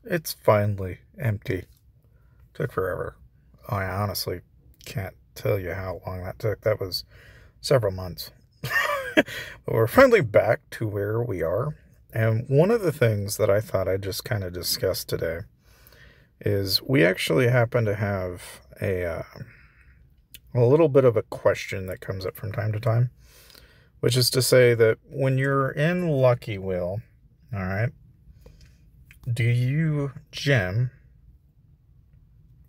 It's finally empty. Took forever. I honestly can't tell you how long that took. That was several months. But we're finally back to where we are. And one of the things that I thought I'd just kind of discuss today is we actually happen to have a little bit of a question that comes up from time to time, which is to say that when you're in Lucky Wheel, all right, do you gem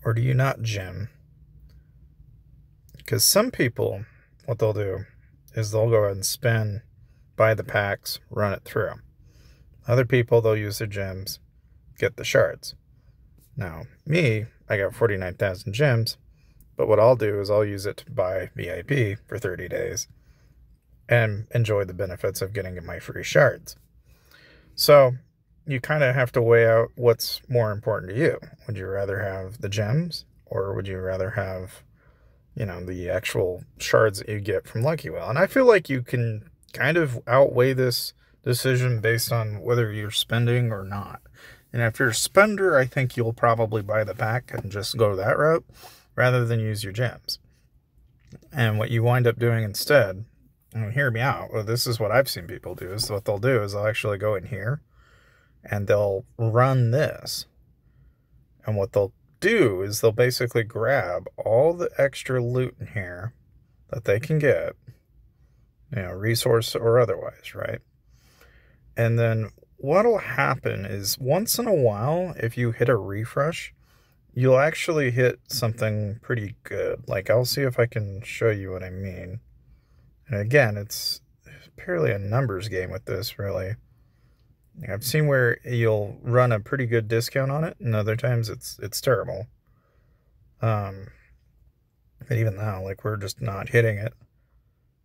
or do you not gem? Because some people, what they'll do is they'll go ahead and spin, buy the packs, run it through. Other people, they'll use their gems, get the shards. Now, me, I got 49,000 gems, but what I'll do is I'll use it to buy VIP for 30 days and enjoy the benefits of getting my free shards. So, you kind of have to weigh out what's more important to you. Would you rather have the gems, or would you rather have, the actual shards that you get from Lucky Wheel? And I feel like you can kind of outweigh this decision based on whether you're spending or not. And if you're a spender, I think you'll probably buy the pack and just go that route rather than use your gems. And what you wind up doing instead, and hear me out, well, this is what I've seen people do, is what they'll do is they'll actually go in here and they'll run this. And what they'll do is they'll basically grab all the extra loot in here that they can get, resource or otherwise, right? And then what'll happen is once in a while, if you hit a refresh, you'll actually hit something pretty good. Like, I'll see if I can show you what I mean. And again, it's purely a numbers game with this, really. I've seen where you'll run a pretty good discount on it, and other times it's terrible. But even now, like, we're just not hitting it.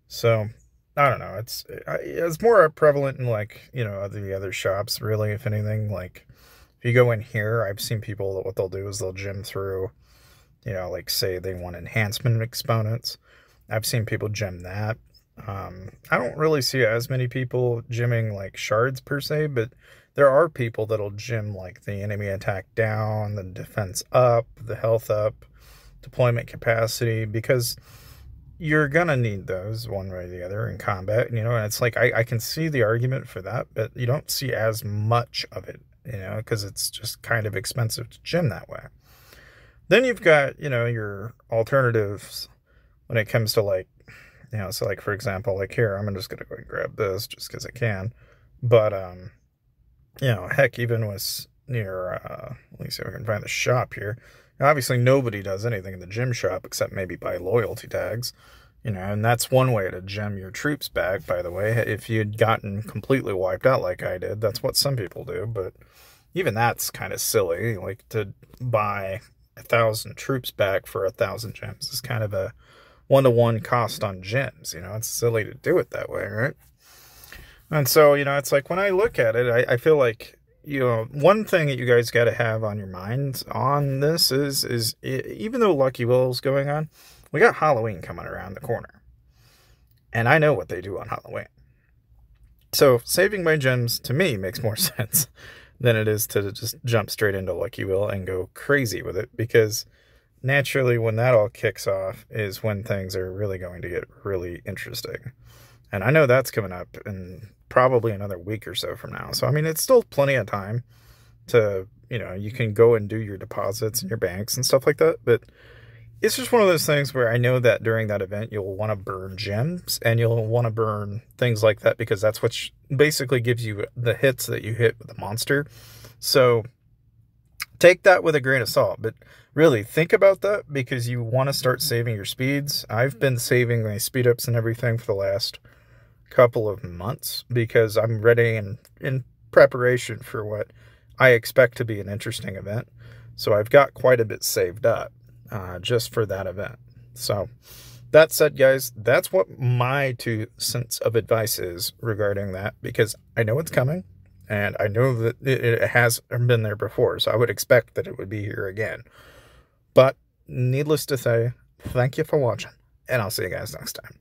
So, I don't know. It's more prevalent in, like, the other shops, really, if anything. Like, if you go in here, I've seen people that what they'll do is they'll gem through, like, say they want enhancement exponents. I've seen people gem that. I don't really see as many people gemming like shards per se, but there are people that'll gem like the enemy attack down, the defense up, the health up, deployment capacity, because you're gonna need those one way or the other in combat, and it's like I can see the argument for that, but you don't see as much of it, because it's just kind of expensive to gem that way. Then you've got, your alternatives when it comes to like, so like, for example, like here, I'm just going to go and grab this just because I can. But, heck, even with near, let me see if I can find the shop here. Now, obviously, nobody does anything in the gym shop except maybe buy loyalty tags, and that's one way to gem your troops back, by the way. If you'd gotten completely wiped out like I did, that's what some people do. But even that's kind of silly. Like, to buy 1,000 troops back for 1,000 gems is kind of a one-to-one cost on gems. It's silly to do it that way, right? And so, it's like when I look at it, I feel like, one thing that you guys got to have on your minds on this is even though Lucky Will's going on, we got Halloween coming around the corner. And I know what they do on Halloween. So saving my gems, to me, makes more sense than it is to just jump straight into Lucky Will and go crazy with it, because naturally, when that all kicks off is when things are really going to get really interesting. And I know that's coming up in probably another week or so from now. So, I mean, it's still plenty of time to, you can go and do your deposits and your banks and stuff like that. But it's just one of those things where I know that during that event, you'll want to burn gems and you'll want to burn things like that, because that's what basically gives you the hits that you hit with the monster. So take that with a grain of salt, but really think about that, because you want to start saving your speeds. I've been saving my speed ups and everything for the last couple of months because I'm ready and in preparation for what I expect to be an interesting event. So I've got quite a bit saved up just for that event. So that said, guys, that's what my 2 cents of advice is regarding that, because I know it's coming. And I know that it has been there before, so I would expect that it would be here again. But needless to say, thank you for watching, and I'll see you guys next time.